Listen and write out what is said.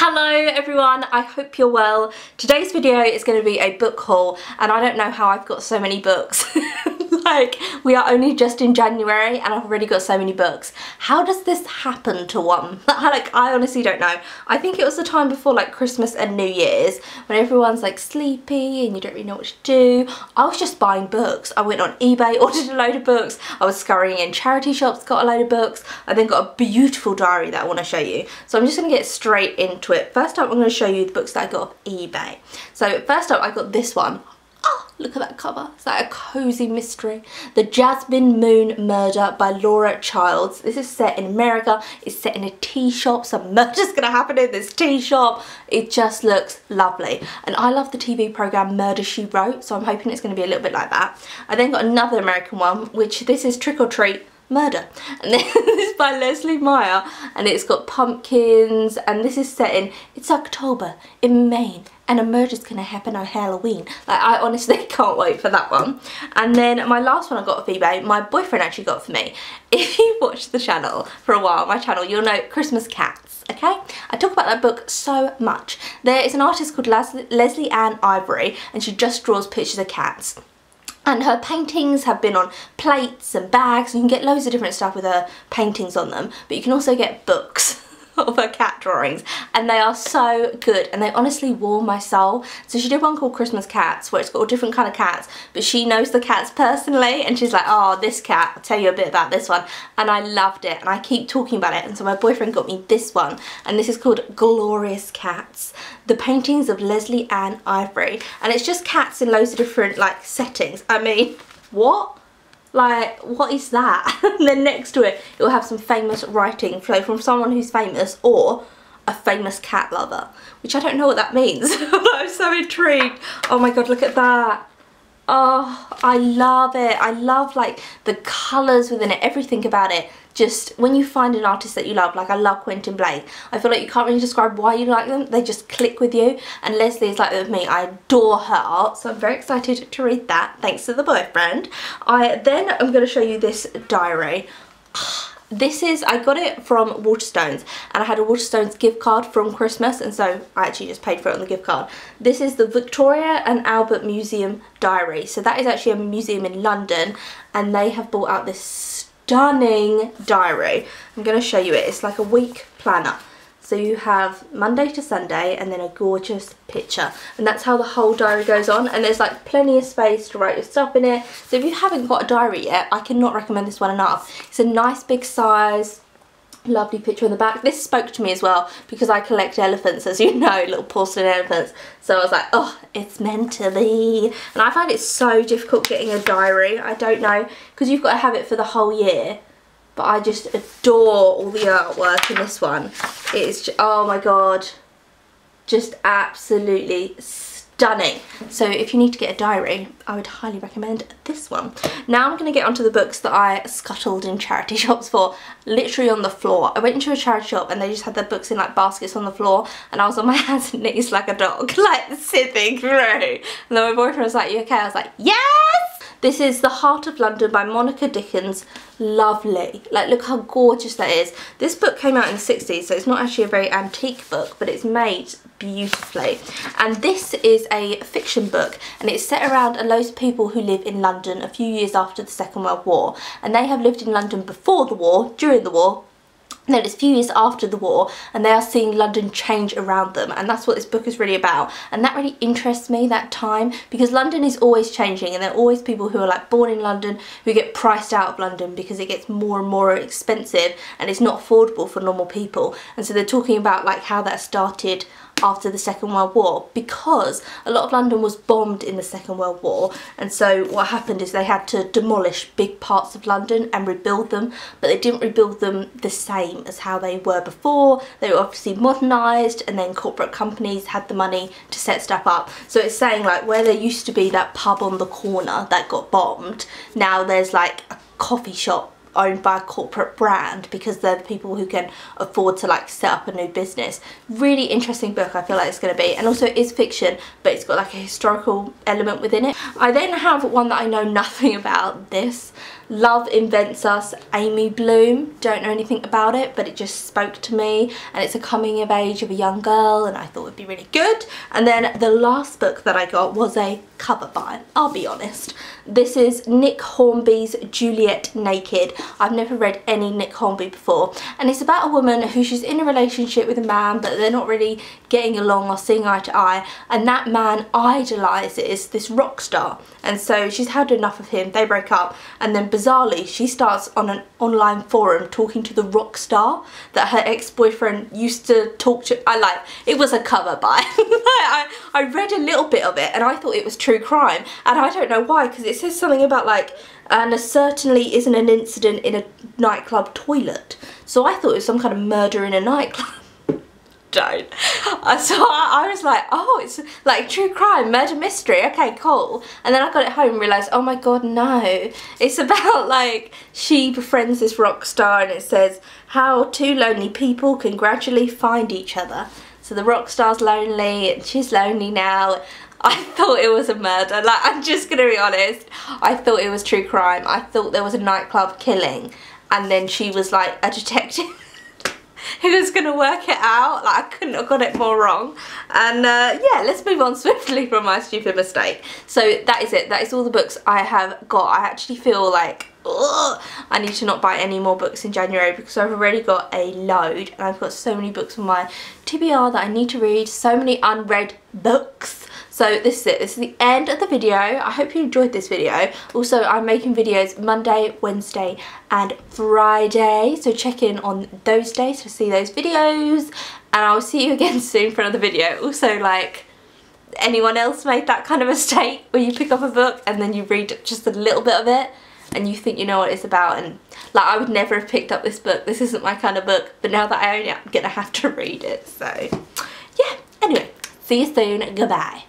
Hello everyone, I hope you're well. Today's video is going to be a book haul and I don't know how I've got so many books. Like, we are only just in January and I've already got so many books. How does this happen to one? Like, I honestly don't know. I think it was the time before like Christmas and New Year's when everyone's like sleepy and you don't really know what to do. I was just buying books. I went on eBay, ordered a load of books. I was scurrying in charity shops, got a load of books. I then got a beautiful diary that I want to show you. So I'm just going to get straight into it. First up, I'm going to show you the books that I got off eBay. So first up, I got this one. Oh, look at that cover. It's like a cozy mystery. The Jasmine Moon Murder by Laura Childs. This is set in America. It's set in a tea shop. Some murder's gonna happen in this tea shop. It just looks lovely. And I love the TV program Murder, She Wrote, so I'm hoping it's gonna be a little bit like that. I then got another American one, which this is Trick or Treat Murder, and this is by Leslie Meyer, and it's got pumpkins, and this is set in, it's October in Maine and a murder's gonna happen on Halloween. Like, I honestly can't wait for that one. And then my last one I got off eBay, my boyfriend actually got for me. If you've watched the channel for a while, my channel, you'll know Christmas Cats, okay? I talk about that book so much. There is an artist called Lesley Ann Ivory, and she just draws pictures of cats. And her paintings have been on plates and bags. You can get loads of different stuff with her paintings on them, but you can also get books of her cat drawings, and they are so good and they honestly warm my soul. So she did one called Christmas Cats where it's got all different kind of cats, but she knows the cats personally and she's like, oh, this cat, I'll tell you a bit about this one, and I loved it and I keep talking about it. And so my boyfriend got me this one, and this is called Glorious Cats, the paintings of Lesley Ann Ivory, and it's just cats in loads of different like settings. I mean, what? Like, what is that? And then next to it, it will have some famous writing from someone who's famous or a famous cat lover, which I don't know what that means. I'm so intrigued. Oh my god, look at that. Oh, I love it. I love like the colours within it, everything about it. Just when you find an artist that you love, like I love Quentin Blake, I feel like you can't really describe why you like them, they just click with you, and Leslie is like that with me. I adore her art, so I'm very excited to read that, thanks to the boyfriend. Then I'm going to show you this diary. This is, I got it from Waterstones, and I had a Waterstones gift card from Christmas, and so I actually just paid for it on the gift card. This is the Victoria and Albert Museum diary. So that is actually a museum in London, and they have brought out this stunning diary. I'm going to show you it. It's like a week planner. So you have Monday to Sunday and then a gorgeous picture, and that's how the whole diary goes on, and there's like plenty of space to write your stuff in it. So if you haven't got a diary yet, I cannot recommend this one enough. It's a nice big size, lovely picture in the back. This spoke to me as well because I collect elephants, as you know, little porcelain elephants. So I was like, oh, it's meant to be. And I find it so difficult getting a diary. I don't know, because you've got to have it for the whole year. But I just adore all the artwork in this one. It's, oh my god, just absolutely stunning. So if you need to get a diary, I would highly recommend this one. Now I'm going to get onto the books that I scuttled in charity shops for, literally on the floor. I went into a charity shop and they just had their books in like baskets on the floor, and I was on my hands and knees like a dog, like sifting through. And then my boyfriend was like, you okay? I was like, yes! This is The Heart of London by Monica Dickens. Lovely. Like, look how gorgeous that is. This book came out in the 60s, so it's not actually a very antique book, but it's made beautifully. And this is a fiction book, and it's set around loads of people who live in London a few years after the Second World War. And they have lived in London before the war, during the war, and then it's a few years after the war, and they are seeing London change around them, and that's what this book is really about. And that really interests me, that time, because London is always changing, and there are always people who are like born in London who get priced out of London because it gets more and more expensive and it's not affordable for normal people. And so they're talking about like how that started after the Second World War, because a lot of London was bombed in the Second World War, and so what happened is they had to demolish big parts of London and rebuild them, but they didn't rebuild them the same as how they were before. They were obviously modernised, and then corporate companies had the money to set stuff up. So it's saying like where there used to be that pub on the corner that got bombed, now there's like a coffee shop owned by a corporate brand, because they're the people who can afford to like set up a new business. Really interesting book, I feel like it's going to be. And also it is fiction, but it's got like a historical element within it. I then have one that I know nothing about, this Love Invents Us, Amy Bloom. Don't know anything about it, but it just spoke to me, and it's a coming of age of a young girl, and I thought it would be really good. And then the last book that I got was a cover buy, I'll be honest. This is Nick Hornby's Juliet Naked. I've never read any Nick Hornby before, and it's about a woman who she's in a relationship with a man, but they're not really getting along or seeing eye to eye, and that man idolises this rock star, and so she's had enough of him. They break up, and then bizarrely she starts on an online forum talking to the rock star that her ex-boyfriend used to talk to. It was a cover buy. I read a little bit of it and I thought it was true crime, and I don't know why, because it says something about like, and there certainly isn't an incident in a nightclub toilet, so I thought it was some kind of murder in a nightclub. Don't. So I was like, oh, it's like true crime, murder mystery, okay, cool. And then I got it home and realised, oh my god, no. It's about like, she befriends this rock star, and it says how two lonely people can gradually find each other. So the rock star's lonely and she's lonely now. I thought it was a murder, like, I'm just gonna be honest. I thought it was true crime. I thought there was a nightclub killing, and then she was like a detective who was gonna work it out. Like, I couldn't have got it more wrong. And yeah, let's move on swiftly from my stupid mistake. So that is it. That is all the books I have got. I actually feel like, ugh, I need to not buy any more books in January, because I've already got a load, and I've got so many books on my TBR that I need to read. So many unread books. So this is it. This is the end of the video. I hope you enjoyed this video. Also, I'm making videos Monday, Wednesday and Friday, so check in on those days to see those videos, and I'll see you again soon for another video. Also, like, anyone else made that kind of mistake where you pick up a book and then you read just a little bit of it and you think you know what it's about? And like, I would never have picked up this book. This isn't my kind of book, but now that I own it, I'm gonna have to read it. So yeah, anyway, see you soon. Goodbye.